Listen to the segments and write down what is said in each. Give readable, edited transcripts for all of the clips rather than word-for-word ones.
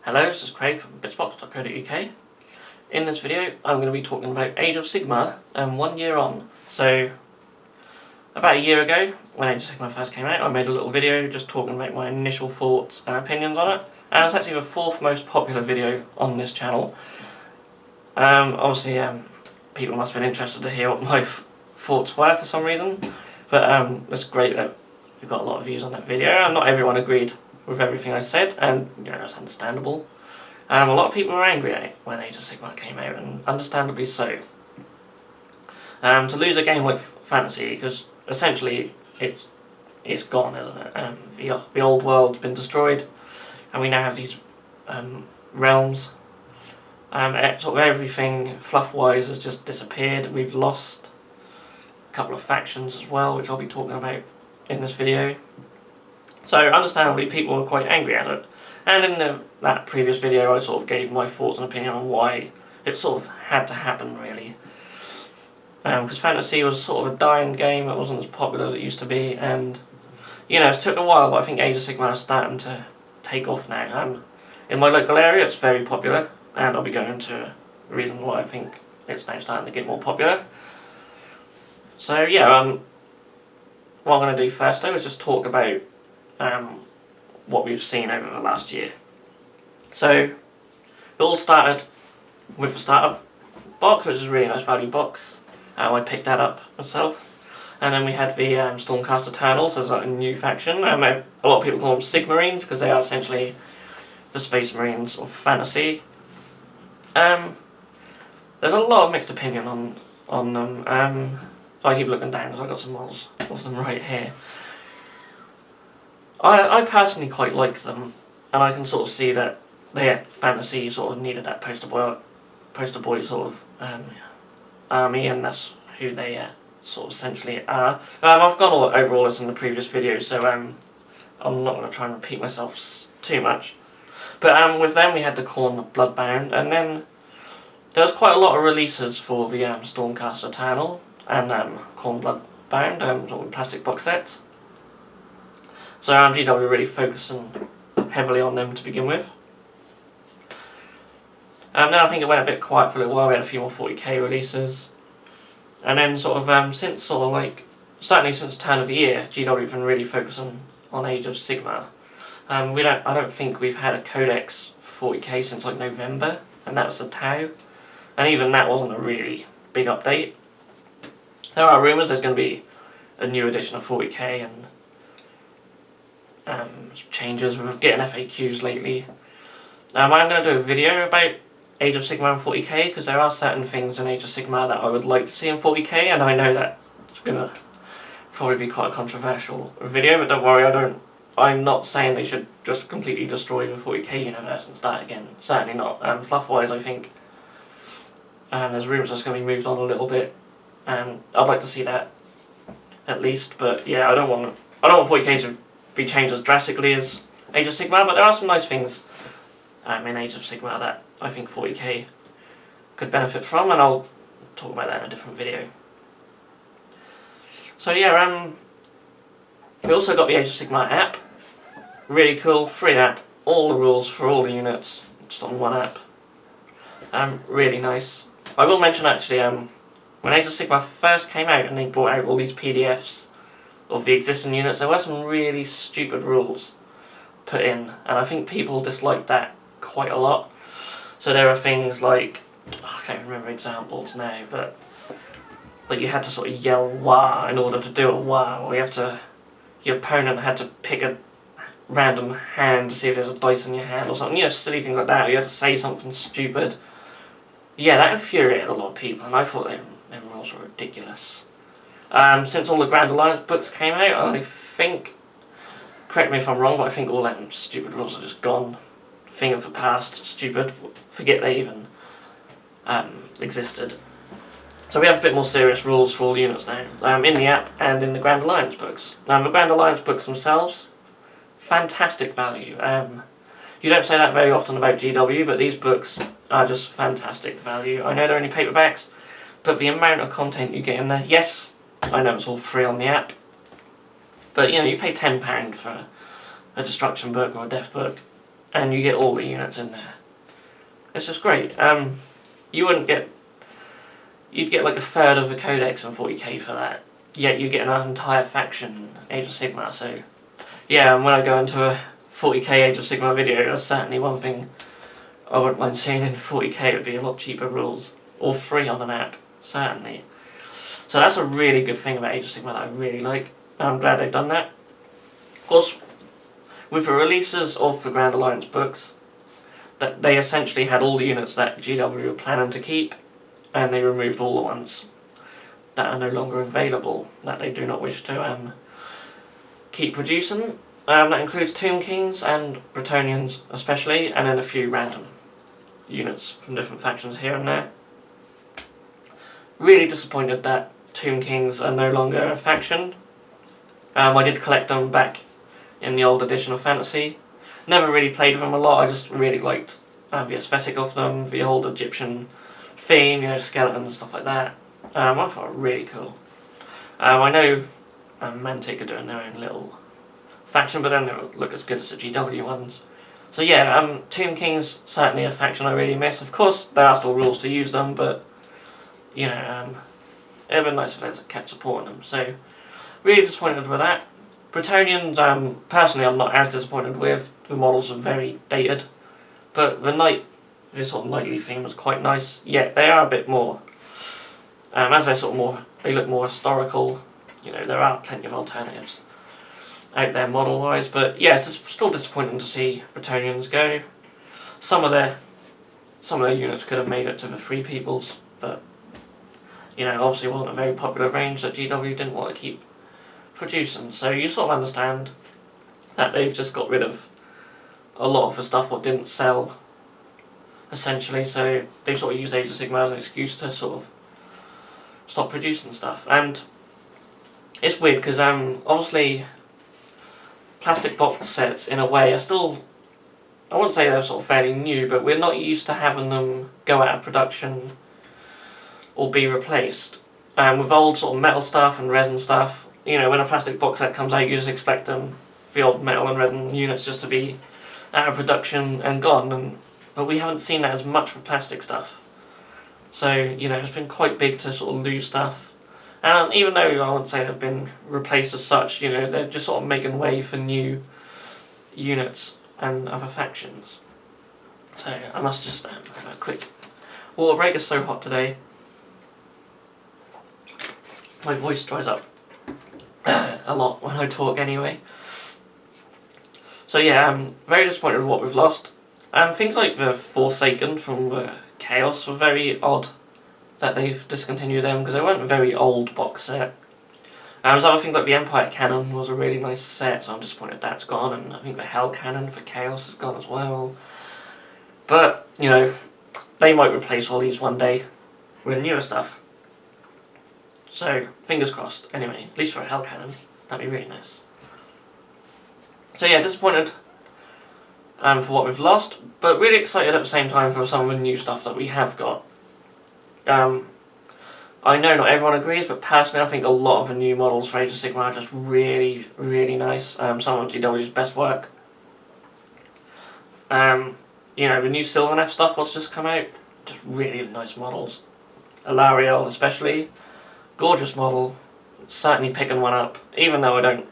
Hello, this is Craig from bitsbox.co.uk. In this video I'm going to be talking about Age of Sigmar 1 year on. So about a year ago, when Age of Sigmar first came out, I made a little video just talking about my initial thoughts and opinions on it. And it's actually the fourth most popular video on this channel. Obviously people must have been interested to hear what my thoughts were for some reason. But it's great that we got a lot of views on that video, and not everyone agreed with everything I said, and you know, that's understandable. A lot of people were angry at it when Age of Sigmar came out, and understandably so. To lose a game like Fantasy, because essentially it's gone, isn't it? The old world's been destroyed, and we now have these realms. Sort of everything fluff-wise has just disappeared. We've lost a couple of factions as well, which I'll be talking about in this video. So understandably people were quite angry at it, and in that previous video I sort of gave my thoughts and opinion on why it sort of had to happen, really. Because Fantasy was sort of a dying game, it wasn't as popular as it used to be, and you know, it took a while, but I think Age of Sigmar is starting to take off now. In my local area it's very popular, and I'll be going into the reason why I think it's now starting to get more popular. So yeah, what I'm going to do first though is just talk about what we've seen over the last year. So it all started with the starter box, which is a really nice value box. I picked that up myself, and then we had the Stormcast Eternals as a new faction. A lot of people call them Sigmarines because they are essentially the Space Marines of Fantasy. There's a lot of mixed opinion on them. I keep looking down because I've got some models of them right here. I personally quite like them, and I can sort of see that Fantasy sort of needed that poster boy sort of army, and that's who they sort of essentially are. I've gone over all this in the previous video, so I'm not going to try and repeat myself too much. But with them we had the Khorne Bloodbound, and then there was quite a lot of releases for the Stormcast Eternal and Khorne Bloodbound, sort of plastic box sets. So GW really focusing heavily on them to begin with. Then I think it went a bit quiet for a little while. We had a few more 40k releases, and then sort of since sort of like certainly since the turn of the year, GW have been really focusing on Age of Sigmar. I don't think we've had a codex for 40k since like November, and that was the Tau, and even that wasn't a really big update. There are rumours there's going to be a new edition of 40k and changes. We're getting FAQs lately. I'm going to do a video about Age of Sigmar and 40k because there are certain things in Age of Sigmar that I would like to see in 40k, and I know that it's going to probably be quite a controversial video, but don't worry, I'm not saying they should just completely destroy the 40k universe and start again. Certainly not. Fluff-wise, I think there's rumours that's going to be moved on a little bit, and I'd like to see that at least. But yeah, I don't want 40k to be changed as drastically as Age of Sigmar, but there are some nice things in Age of Sigmar that I think 40k could benefit from, and I'll talk about that in a different video. So yeah, we also got the Age of Sigmar app. Really cool, free app, all the rules for all the units, just on one app. Really nice. I will mention actually, when Age of Sigmar first came out and they brought out all these PDFs of the existing units, there were some really stupid rules put in, and I think people disliked that quite a lot. So there are things like, I can't remember examples now, but like you had to sort of yell "wah" in order to do a "wah," or your opponent had to pick a random hand to see if there's a dice in your hand or something, you know, silly things like that. Or you had to say something stupid. Yeah, that infuriated a lot of people, and I thought them rules were ridiculous. Since all the Grand Alliance books came out, I think, correct me if I'm wrong, but I think all them stupid rules are just gone. Thing of the past, stupid, forget they even existed. So we have a bit more serious rules for all units now, in the app and in the Grand Alliance books. The Grand Alliance books themselves, fantastic value. You don't say that very often about GW, but these books are just fantastic value. I know they're only paperbacks, but the amount of content you get in there, yes, I know it's all free on the app, but you know, you pay £10 for a destruction book or a death book, and you get all the units in there. It's just great. You wouldn't get... You'd get like a third of the codex in 40k for that, yet you get an entire faction in Age of Sigmar, so... Yeah, and when I go into a 40k Age of Sigmar video, that's certainly one thing I wouldn't mind seeing in 40k. It would be a lot cheaper rules, or free on an app, certainly. So that's a really good thing about Age of Sigmar that I really like. I'm glad they've done that. Of course, with the releases of the Grand Alliance books, that they essentially had all the units that GW were planning to keep, and they removed all the ones that are no longer available, that they do not wish to keep producing. That includes Tomb Kings and Bretonnians especially, and then a few random units from different factions here and there. Really disappointed that Tomb Kings are no longer a faction. I did collect them back in the old edition of Fantasy. Never really played with them a lot, I just really liked the aesthetic of them, the old Egyptian theme, you know, skeletons and stuff like that. I thought it really cool. I know Mantic are doing their own little faction, but then they don't look as good as the GW ones. So yeah, Tomb Kings, certainly a faction I really miss. Of course, there are still rules to use them, but, you know, it would have been nice if they kept supporting them. So, really disappointed with that. Bretonnians, personally I'm not as disappointed with. The models are very dated. But this sort of knightly theme was quite nice. Yeah, they are a bit more, as they're sort of more, they look more historical. You know, there are plenty of alternatives out there model-wise, but yeah, it's still disappointing to see Bretonnians go. Some of their units could have made it to the Free Peoples, but, you know, obviously it wasn't a very popular range that GW didn't want to keep producing, so you sort of understand that they've just got rid of a lot of the stuff what didn't sell, essentially, so they sort of used Age of Sigmar as an excuse to sort of stop producing stuff. And it's weird because obviously plastic box sets in a way are still, I wouldn't say they're sort of fairly new, but we're not used to having them go out of production or be replaced. With old sort of metal stuff and resin stuff, you know, when a plastic box set comes out, you just expect them, the old metal and resin units, just to be out of production and gone, but we haven't seen that as much with plastic stuff. So, you know, it's been quite big to sort of lose stuff. And even though I wouldn't say they've been replaced as such, you know, they're just sort of making way for new units and other factions. So I must just have a quick water break. It's so hot today. My voice dries up a lot when I talk anyway. So yeah, I'm very disappointed with what we've lost. Things like the Forsaken from the Chaos were very odd that they've discontinued them, because they weren't a very old box set. There's other things like the Empire Cannon was a really nice set, so I'm disappointed that's gone, and I think the Hell Cannon for Chaos is gone as well. But, you know, they might replace all these one day with newer stuff. So, fingers crossed, anyway, at least for a Hell Cannon, that'd be really nice. So yeah, disappointed for what we've lost, but really excited at the same time for some of the new stuff that we have got. I know not everyone agrees, but personally I think a lot of the new models for Age of Sigmar are just really, really nice. Some of GW's best work. You know, the new Sylvaneth stuff what's just come out, just really nice models. Alariel especially, gorgeous model, certainly picking one up, even though I don't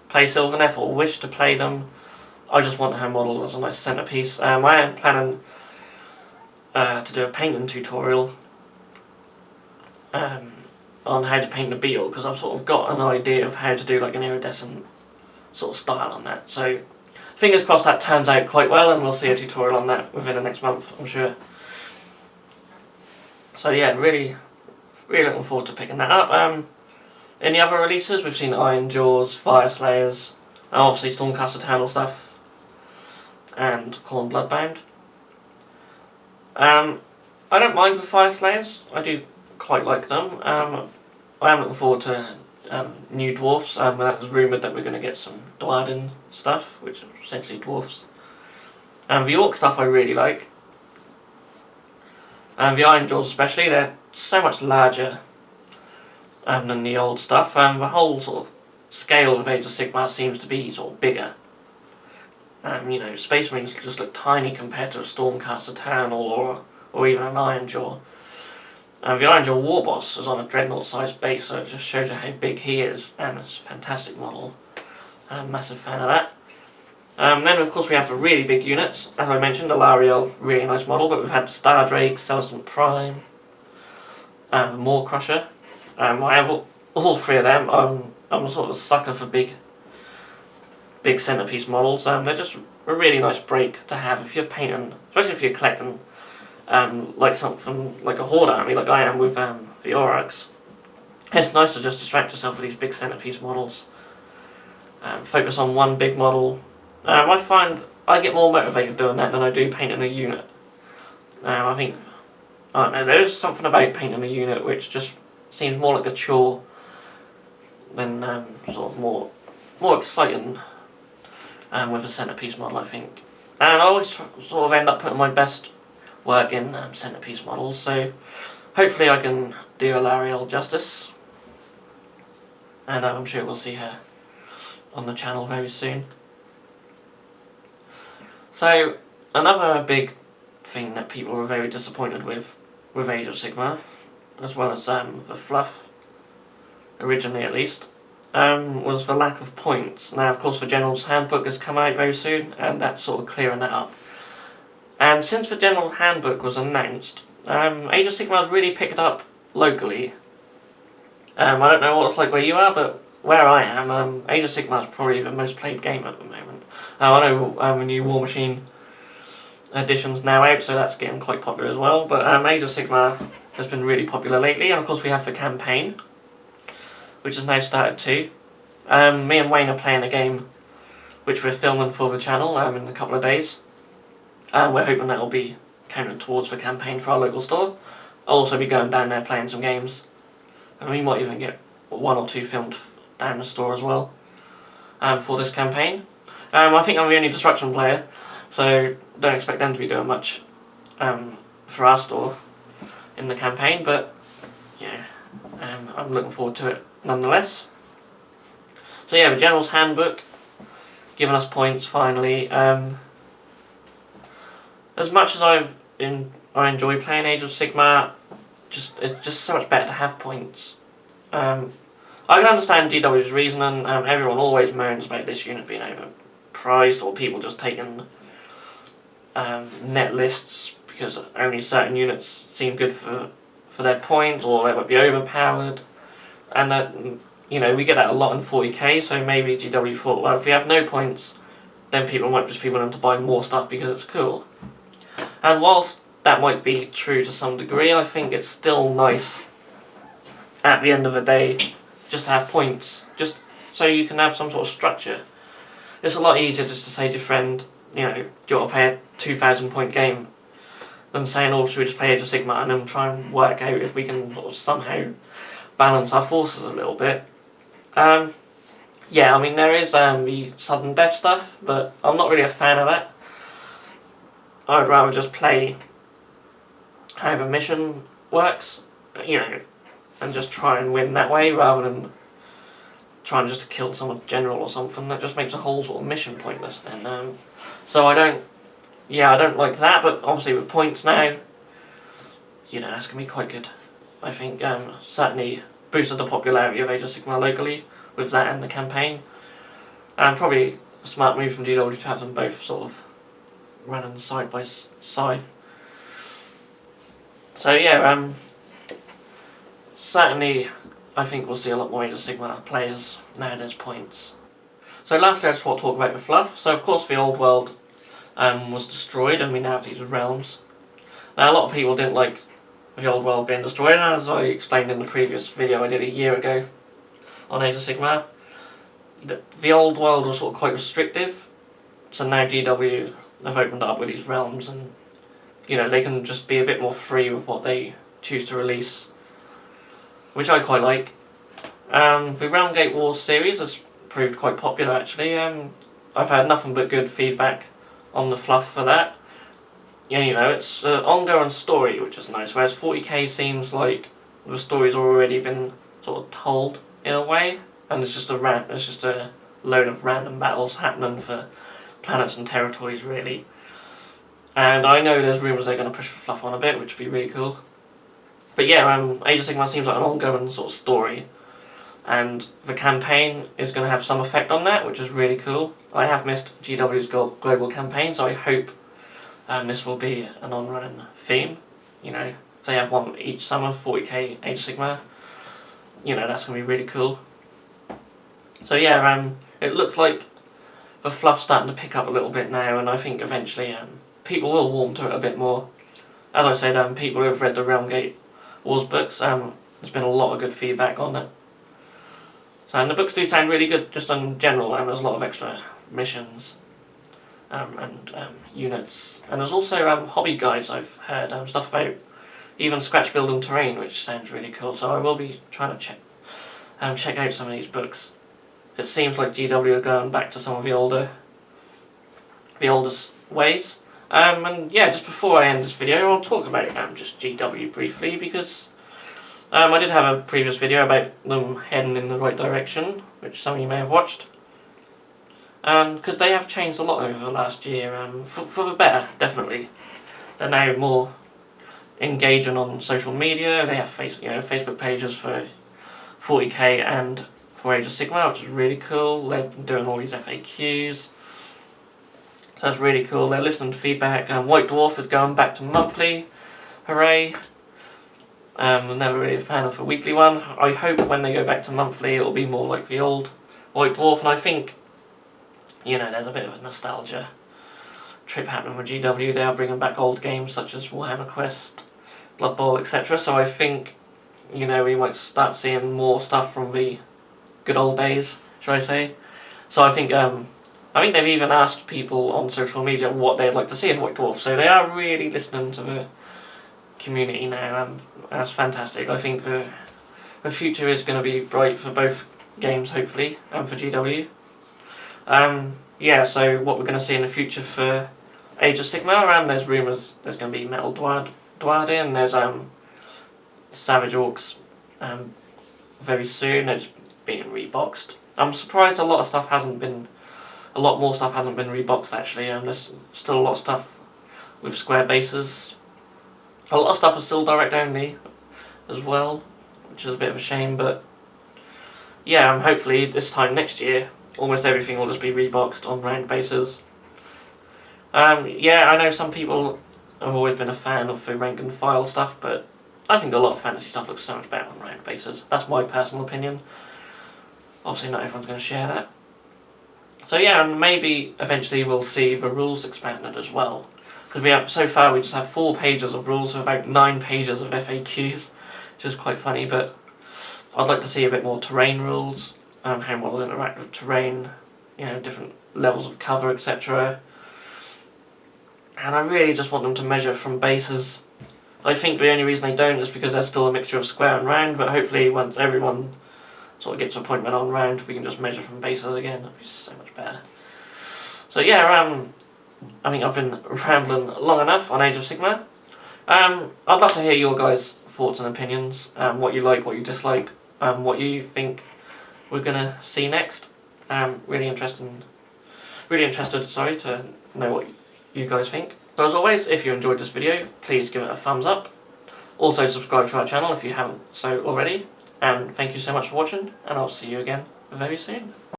play Sylvaneth or wish to play them. I just want her model as a nice centerpiece. I am planning to do a painting tutorial on how to paint the beetle, because I've sort of got an idea of how to do like an iridescent sort of style on that. So fingers crossed that turns out quite well, and we'll see a tutorial on that within the next month, I'm sure. So yeah, really looking forward to picking that up. In the other releases, we've seen Iron Jaws, Fire Slayers, and obviously Stormcast Eternal stuff, and Khorne Bloodbound. I don't mind the Fire Slayers, I do quite like them. I am looking forward to new dwarfs. That was rumoured that we're going to get some Dwarden stuff, which are essentially dwarfs. The Orc stuff I really like. The Iron Jaws especially, they're so much larger than the old stuff. The whole sort of scale of Age of Sigmar seems to be sort of bigger. You know, Space Marines just look tiny compared to a Stormcaster Terranor or even an Ironjaw. The Ironjaw War Boss is on a Dreadnought-sized base, so it just shows you how big he is, and it's a fantastic model. I'm a massive fan of that. Then of course we have the really big units. As I mentioned, the Lariel, really nice model, but we've had the Star Drake, Celestant Prime, the Maw Crusher. I have all three of them. I'm sort of a sucker for big centerpiece models. They're just a really nice break to have if you're painting, especially if you're collecting like something like a Horde army, like I am with the Aurochs. It's nice to just distract yourself with these big centerpiece models. Focus on one big model. I find I get more motivated doing that than I do painting a unit. I think, I don't know, there's something about painting a unit which just seems more like a chore than sort of more exciting with a centerpiece model, I think. And I always sort of end up putting my best work in centerpiece models, so hopefully I can do Alarielle justice, and I'm sure we'll see her on the channel very soon. So another big thing that people were very disappointed with Age of Sigmar, as well as the fluff, originally at least, was the lack of points. Now of course the General's Handbook has come out very soon, and that's sort of clearing that up. And since the General Handbook was announced, Age of Sigmar has really picked up locally. I don't know what it's like where you are, but where I am, Age of Sigmar is probably the most played game at the moment. I know a new War Machine edition's now out, so that's getting quite popular as well, but Age of Sigmar has been really popular lately, and of course we have the campaign, which has now started too. Me and Wayne are playing a game which we're filming for the channel in a couple of days. We're hoping that will be counted towards the campaign for our local store. I'll also be going down there playing some games, and we might even get one or two filmed down the store as well for this campaign. I think I'm the only Destruction player, so don't expect them to be doing much for our store in the campaign, but yeah, I'm looking forward to it nonetheless. So yeah, the General's Handbook, giving us points finally. As much as I enjoy playing Age of Sigmar, it's just so much better to have points. I can understand GW's reasoning. Everyone always moans about this unit being overpriced, or people just taking net lists because only certain units seem good for their points, or they might be overpowered. And that, you know, we get that a lot in 40k, so maybe GW thought, well, if we have no points, then people might just be willing to buy more stuff because it's cool. And whilst that might be true to some degree, I think it's still nice at the end of the day just to have points, just so you can have some sort of structure. It's a lot easier just to say to your friend, you know, do you want to play a 2,000 point game, than saying, oh, should we just play Age of Sigmar, and then try and work out if we can sort of somehow balance our forces a little bit. Yeah, I mean, there is the sudden death stuff, but I'm not really a fan of that. I'd rather just play how the mission works, you know, and just try and win that way, rather than trying just to kill some general or something. That just makes the whole sort of mission pointless then. So I don't like that, but obviously with points now, you know, that's going to be quite good. I think certainly boosted the popularity of Age of Sigmar locally with that and the campaign. And probably a smart move from GW to have them both sort of running side by side. So yeah, certainly I think we'll see a lot more Age of Sigmar players now there's points. So lastly I just want to talk about the fluff. So of course the old world was destroyed, and we now have these realms. Now a lot of people didn't like the old world being destroyed, and as I explained in the previous video I did a year ago on Age of Sigmar, the old world was sort of quite restrictive, so now GW have opened up with these realms, and you know, they can just be a bit more free with what they choose to release, which I quite like. The Realm Gate Wars series has proved quite popular actually. I've had nothing but good feedback on the fluff for that. Yeah, you know, it's an ongoing story, which is nice, whereas 40k seems like the story's already been sort of told in a way, and it's just a load of random battles happening for planets and territories really. And I know there's rumours they're going to push fluff on a bit, which would be really cool. But yeah, Age of Sigmar seems like an ongoing sort of story, and the campaign is going to have some effect on that, which is really cool. I have missed GW's global campaign, so I hope this will be an on-running theme. You know, they have one each summer, 40k Age of Sigmar. You know, that's going to be really cool. So yeah, it looks like the fluff's starting to pick up a little bit now, and I think eventually people will warm to it a bit more. As I said, people who have read the Realmgate Wars books, there's been a lot of good feedback on it. So, and the books do sound really good just in general. There's a lot of extra missions and units, and there's also hobby guides I've heard, stuff about even scratch building terrain, which sounds really cool. So I will be trying to check out some of these books. It seems like GW are going back to some of the oldest ways. And yeah, just before I end this video, I'll talk about just GW briefly, because I did have a previous video about them heading in the right direction, which some of you may have watched. Because they have changed a lot over the last year, for the better, definitely. They're now more engaging on social media. They have Facebook pages for 40k and for Age of Sigmar, which is really cool. They've been doing all these FAQs. So that's really cool. They're listening to feedback. White Dwarf is going back to monthly. Hooray. I'm never really a fan of a weekly one. I hope when they go back to monthly it'll be more like the old White Dwarf, and I think, you know, there's a bit of a nostalgia trip happening with GW. They are bringing back old games such as Warhammer Quest, Blood Bowl, etc. So I think, you know, we might start seeing more stuff from the good old days, should I say. So I think they've even asked people on social media what they'd like to see in White Dwarf, so they are really listening to the community now, and that's fantastic. I think the future is going to be bright for both games, hopefully, and for GW. Yeah, so what we're going to see in the future for Age of Sigmar, there's rumours there's going to be Metal Dwarden, and there's Savage Orcs very soon. It's being reboxed. I'm surprised a lot more stuff hasn't been reboxed actually. There's still a lot of stuff with square bases. A lot of stuff is still direct only as well, which is a bit of a shame, but yeah, hopefully this time next year almost everything will just be reboxed on round bases. Yeah, I know some people have always been a fan of the rank and file stuff, but I think a lot of fantasy stuff looks so much better on round bases. That's my personal opinion. Obviously not everyone's going to share that. So yeah, and maybe eventually we'll see the rules expanded as well. Because so far we just have 4 pages of rules with about 9 pages of FAQs, which is quite funny, but I'd like to see a bit more terrain rules, how models interact with terrain, you know, different levels of cover, etc. And I really just want them to measure from bases. I think the only reason they don't is because there's still a mixture of square and round, but hopefully once everyone sort of gets to a point when on round, we can just measure from bases again. That'd be so much better. So yeah, I think I've been rambling long enough on Age of Sigmar. I'd love to hear your guys' thoughts and opinions, what you like, what you dislike, what you think we're gonna see next. Really interested, to know what you guys think. So as always, if you enjoyed this video, please give it a thumbs up. Also subscribe to our channel if you haven't so already. And thank you so much for watching, and I'll see you again very soon.